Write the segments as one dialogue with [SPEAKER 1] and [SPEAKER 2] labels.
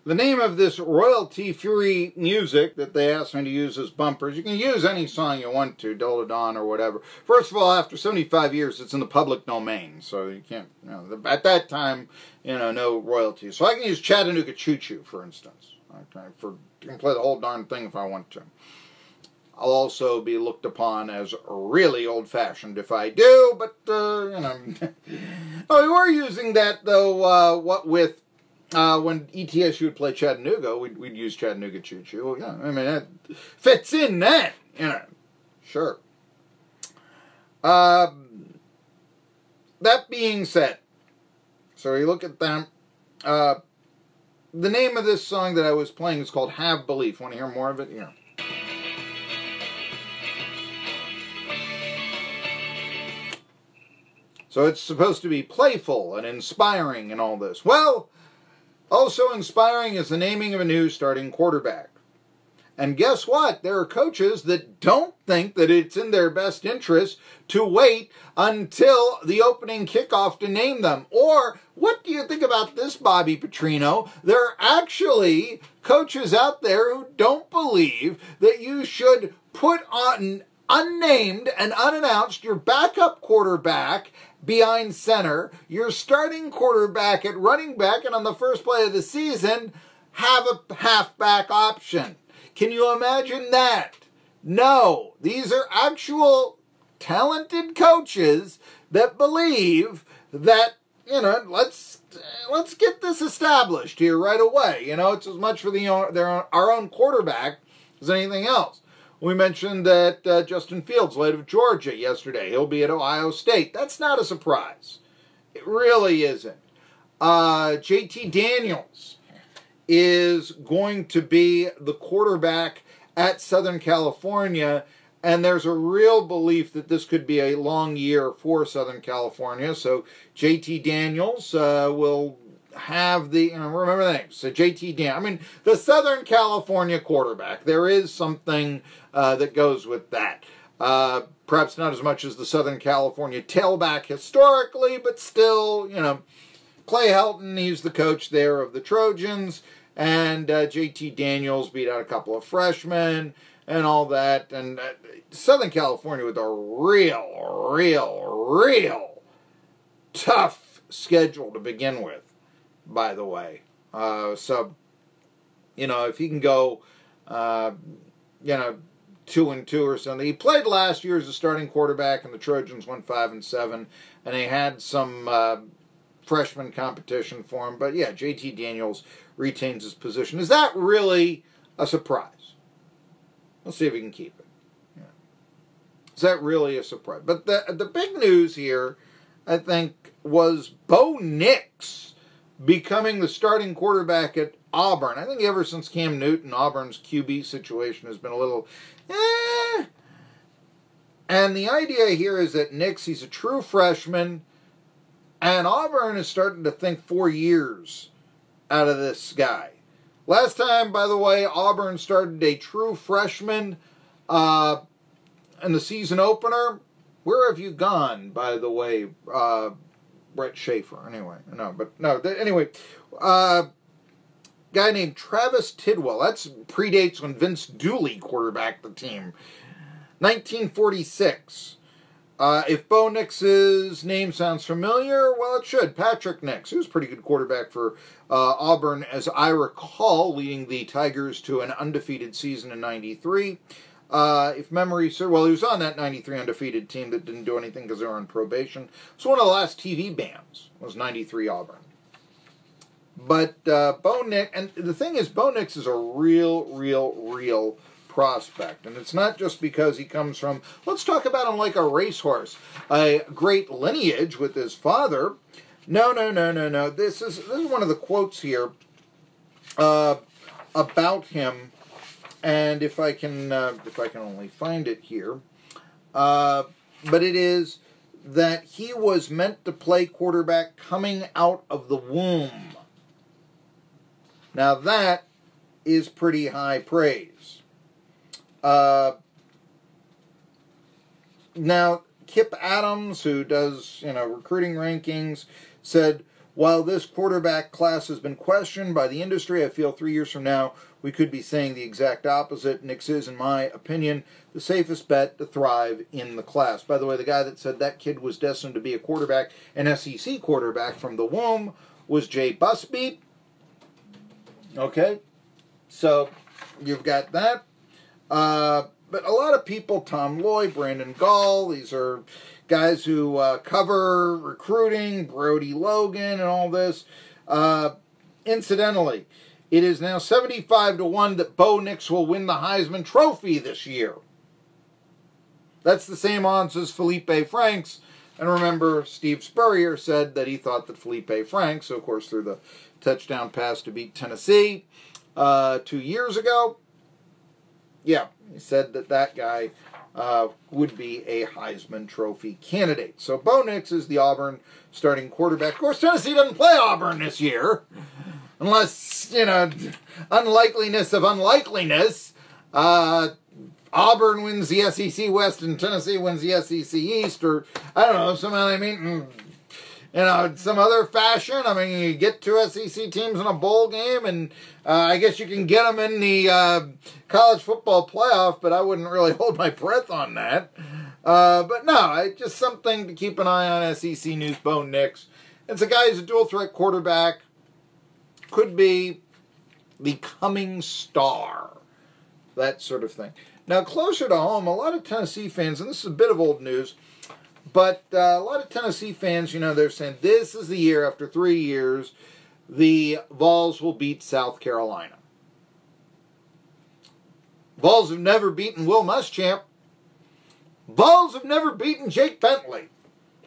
[SPEAKER 1] The name of this royalty-free music that they asked me to use as bumpers, you can use any song you want to, Dole to Dawn or whatever. First of all, after 75 years, it's in the public domain, so you can't, at that time, no royalties. So I can use Chattanooga Choo Choo, for instance. Okay, I can play the whole darn thing if I want to. I'll also be looked upon as really old-fashioned if I do, but, Oh, we were using that, though, when ETSU would play Chattanooga, we'd use Chattanooga Choo Choo. Yeah, I mean, that fits in then, Sure. That being said, so you look at them. The name of this song that I was playing is called Have Belief. Want to hear more of it? Yeah. So it's supposed to be playful and inspiring and all this. Well, also inspiring is the naming of a new starting quarterback. And guess what? There are coaches that don't think that it's in their best interest to wait until the opening kickoff to name them. Or, what do you think about this, Bobby Petrino? There are actually coaches out there who don't believe that you should put on unnamed and unannounced your backup quarterback behind center, your starting quarterback at running back, and on the first play of the season, have a halfback option. Can you imagine that? No. These are actual talented coaches that believe that, let's get this established here right away. It's as much for our own quarterback as anything else. We mentioned that Justin Fields, late of Georgia, yesterday. He'll be at Ohio State. That's not a surprise. It really isn't. JT Daniels is going to be the quarterback at Southern California, and there's a real belief that this could be a long year for Southern California. So JT Daniels will have remember the name. So JT Daniels, the Southern California quarterback. There is something that goes with that. Perhaps not as much as the Southern California tailback historically, but still, Clay Helton, he's the coach there of the Trojans, and JT Daniels beat out a couple of freshmen and all that. And Southern California with a real tough schedule to begin with, by the way. So, if he can go, 2-2 or something. He played last year as a starting quarterback, and the Trojans went 5-7, and they had some freshman competition for him. But yeah, JT Daniels retains his position. Is that really a surprise? We'll see if he can keep it. Yeah. Is that really a surprise? But the big news here, I think, was Bo Nix becoming the starting quarterback at Auburn. I think ever since Cam Newton, Auburn's QB situation has been a little, And the idea here is that Nix, he's a true freshman, and Auburn is starting to think 4 years out of this guy. Last time, by the way, Auburn started a true freshman in the season opener. Where have you gone, by the way, Brett Schaefer? Anyway, guy named Travis Tidwell. That predates when Vince Dooley quarterbacked the team. 1946. If Bo Nix's name sounds familiar, well, it should. Patrick Nix, who's a pretty good quarterback for Auburn, as I recall, leading the Tigers to an undefeated season in 93. If memory serves, well, he was on that 93 undefeated team that didn't do anything because they were on probation. So one of the last TV bans was 93 Auburn. But Bo Nix, and the thing is, Bo Nix is a real prospect. And it's not just because he comes from, let's talk about him like a racehorse, a great lineage with his father. No. This is one of the quotes here about him. And if I can only find it here, but it is that he was meant to play quarterback coming out of the womb. Now that is pretty high praise. Now Kip Adams, who does recruiting rankings, said While this quarterback class has been questioned by the industry, I feel 3 years from now we could be saying the exact opposite. Nix is, in my opinion, the safest bet to thrive in the class. By the way, the guy that said that kid was destined to be a quarterback, an SEC quarterback from the womb, was Jay Busby. Okay, so you've got that. But a lot of people, Tom Lloyd, Brandon Gall, these are guys who cover recruiting, Brody Logan, and all this. Incidentally, it is now 75-1 that Bo Nix will win the Heisman Trophy this year. That's the same odds as Felipe Franks. And remember, Steve Spurrier said that he thought that Felipe Franks, so of course through the touchdown pass to beat Tennessee 2 years ago, yeah, he said that that guy would be a Heisman Trophy candidate. So Bo Nix is the Auburn starting quarterback. Of course, Tennessee doesn't play Auburn this year. Unless, unlikeliness of unlikeliness. Auburn wins the SEC West and Tennessee wins the SEC East. Or, I don't know, some other fashion. I mean, you get two SEC teams in a bowl game, and I guess you can get them in the college football playoff, but I wouldn't really hold my breath on that. But no, just something to keep an eye on. SEC news, Bo Nix. It's a guy who's a dual-threat quarterback. Could be the coming star. That sort of thing. Now, closer to home, a lot of Tennessee fans, and this is a bit of old news, but a lot of Tennessee fans, they're saying this is the year, after 3 years, the Vols will beat South Carolina. Vols have never beaten Will Muschamp. Vols have never beaten Jake Bentley.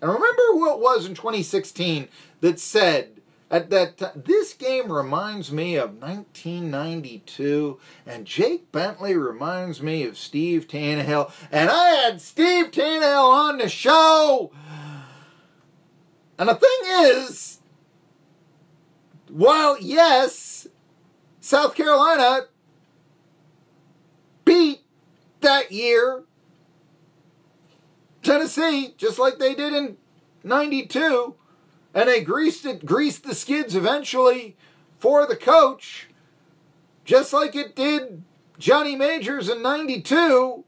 [SPEAKER 1] And remember who it was in 2016 that said, at that time, this game reminds me of 1992, and Jake Bentley reminds me of Steve Tannehill, and I had Steve Tannehill on the show. And the thing is, while yes, South Carolina beat that year Tennessee, just like they did in 92, and they greased the skids eventually for the coach, just like it did Johnny Majors in 92.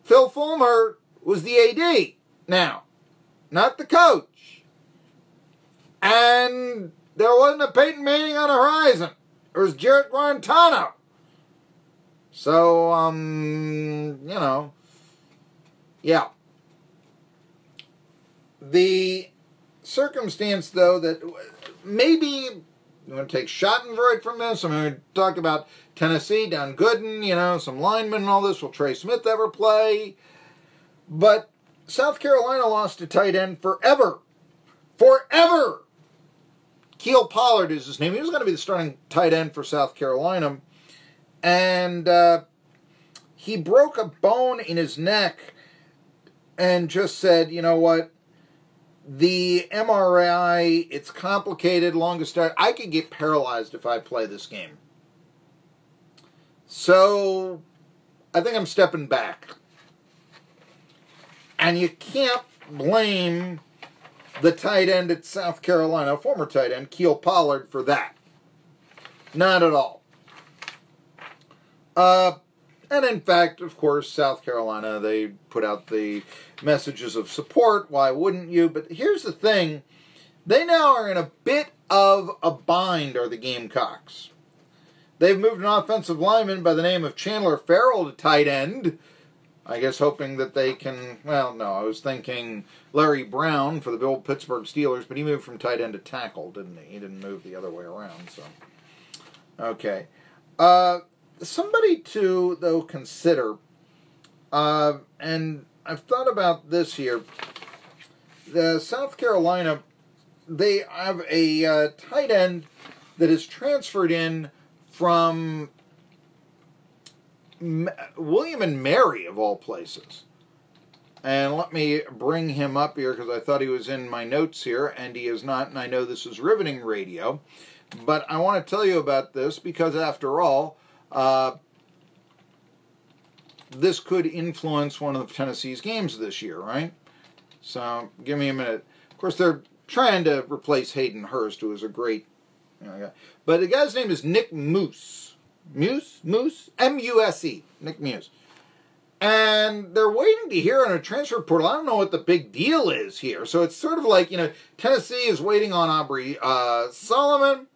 [SPEAKER 1] Phil Fulmer was the AD now, not the coach. And there wasn't a Peyton Manning on the horizon. There was Jarrett Guarantano. So, yeah. The circumstance, though, that maybe you want to take Schottenvoigt from this. I mean, we talked about Tennessee, Don Gooden, some linemen and all this. Will Trey Smith ever play? But South Carolina lost a tight end forever. Forever! Keel Pollard is his name. He was going to be the starting tight end for South Carolina. And he broke a bone in his neck and just said, you know what? The MRI, it's complicated, longest start. I could get paralyzed if I play this game. So, I think I'm stepping back. And you can't blame the tight end at South Carolina, former tight end, Keel Pollard, for that. Not at all. And in fact, of course, South Carolina, they put out the messages of support. Why wouldn't you? But here's the thing. They now are in a bit of a bind, are the Gamecocks. They've moved an offensive lineman by the name of Chandler Farrell to tight end. I guess hoping that they can, well, no, I was thinking Larry Brown for the old Pittsburgh Steelers, but he moved from tight end to tackle, didn't he? He didn't move the other way around, so. Okay. Somebody to, though, consider, and I've thought about this here. The South Carolina, they have a tight end that is transferred in from William and Mary, of all places. And let me bring him up here because I thought he was in my notes here, and he is not, and I know this is riveting radio. But I want to tell you about this because, after all, this could influence one of Tennessee's games this year, right? So, give me a minute. Of course, they're trying to replace Hayden Hurst, who was a great guy. But the guy's name is Nick Muse. Muse? M-U-S-E. Nick Muse. And they're waiting to hear on a transfer portal. I don't know what the big deal is here. So it's sort of like, Tennessee is waiting on Aubrey Solomon.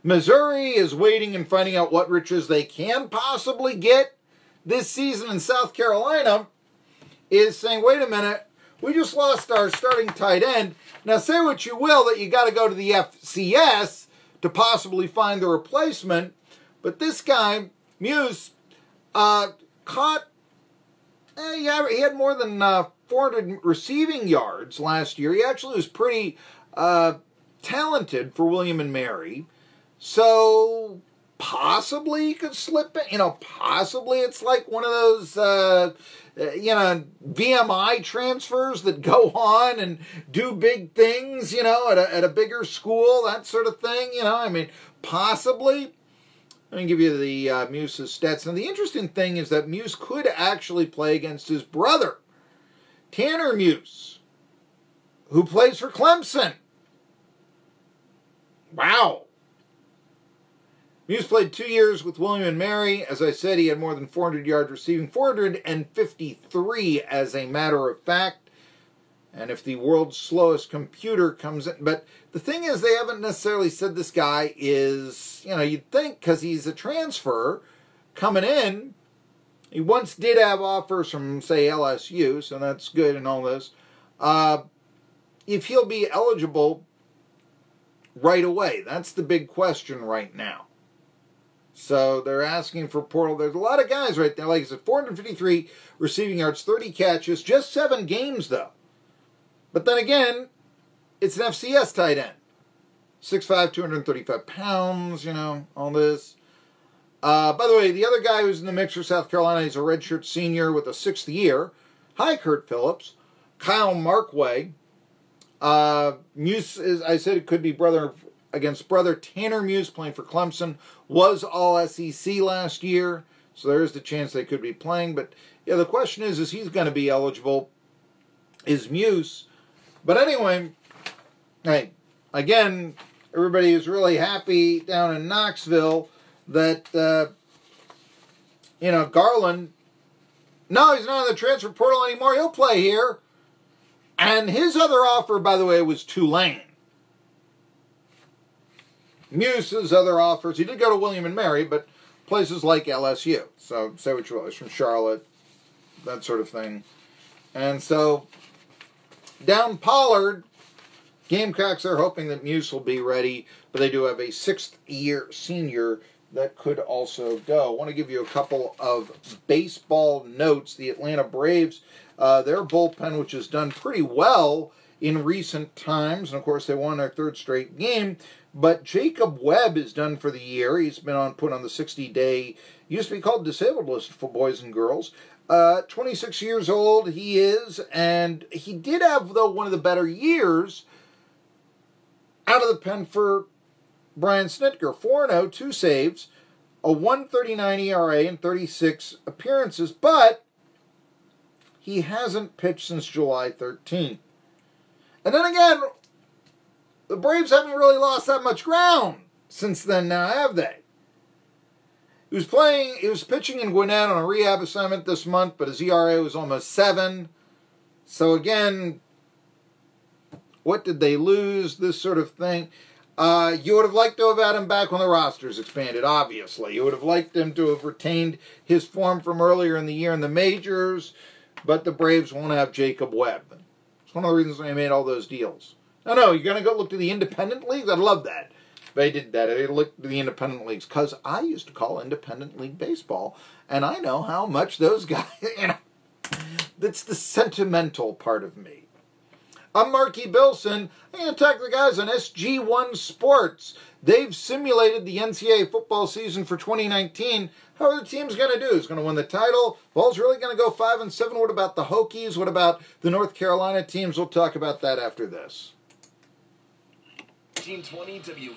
[SPEAKER 1] Missouri is waiting and finding out what riches they can possibly get this season. And South Carolina is saying, wait a minute, we just lost our starting tight end. Now say what you will that you got to go to the FCS to possibly find the replacement. But this guy, Muse, caught... he had more than 400 receiving yards last year. He actually was pretty talented for William & Mary. So, possibly he could slip in. Possibly it's like one of those, VMI transfers that go on and do big things, at a bigger school, that sort of thing, possibly. Let me give you the Muse's stats. Now, the interesting thing is that Muse could actually play against his brother, Tanner Muse, who plays for Clemson. Wow. Muse played 2 years with William & Mary. As I said, he had more than 400 yards receiving, 453 as a matter of fact. And if the world's slowest computer comes in... But the thing is, they haven't necessarily said this guy is... you'd think, because he's a transfer coming in. He once did have offers from, say, LSU, so that's good and all this. If he'll be eligible right away. That's the big question right now. So they're asking for portal. There's a lot of guys right there. Like I said, 453 receiving yards, 30 catches, just 7 games, though. But then again, it's an FCS tight end. 6'5", 235 pounds, all this. By the way, the other guy who's in the mix for South Carolina, he's a redshirt senior with a 6th year. Hi, Kurt Phillips. Kyle Markway. Muse, I said it could be brother against brother. Tanner Muse, playing for Clemson, was all SEC last year. So there's the chance they could be playing. But, yeah, the question is he's going to be eligible? Is Muse... But anyway, hey, again, everybody is really happy down in Knoxville that, Garland, no, he's not in the transfer portal anymore. He'll play here. And his other offer, by the way, was Tulane. Muse's other offers, he did go to William & Mary, but places like LSU. So, say what you will, he's from Charlotte, that sort of thing. And so... Down Pollard, Gamecocks are hoping that Muse will be ready, but they do have a 6th-year senior that could also go. I want to give you a couple of baseball notes. The Atlanta Braves, their bullpen, which has done pretty well in recent times, and of course they won their 3rd straight game, but Jacob Webb is done for the year. He's been put on the 60-day, used to be called disabled list for boys and girls. 26 years old he is, and he did have, though, one of the better years out of the pen for Brian Snitker. 4-0, 2 saves, a 1.39 ERA, and 36 appearances, but he hasn't pitched since July 13th. And then again, the Braves haven't really lost that much ground since then now, have they? He was pitching in Gwinnett on a rehab assignment this month, but his ERA was almost 7. So again, what did they lose? This sort of thing. You would have liked to have had him back when the roster's expanded, obviously. You would have liked him to have retained his form from earlier in the year in the majors, but the Braves won't have Jacob Webb. It's one of the reasons they made all those deals. No, you're going to go look to the independent leagues? I'd love that. They did that. They looked at the independent leagues because I used to call independent league baseball, and I know how much those guys, that's the sentimental part of me. I'm Marky Billson. I'm going to talk to the guys on SG1 Sports. They've simulated the NCAA football season for 2019. How are the teams going to do? Who's going to win the title? Ball's really going to go 5-7. What about the Hokies? What about the North Carolina teams? We'll talk about that after this.
[SPEAKER 2] 1920 W.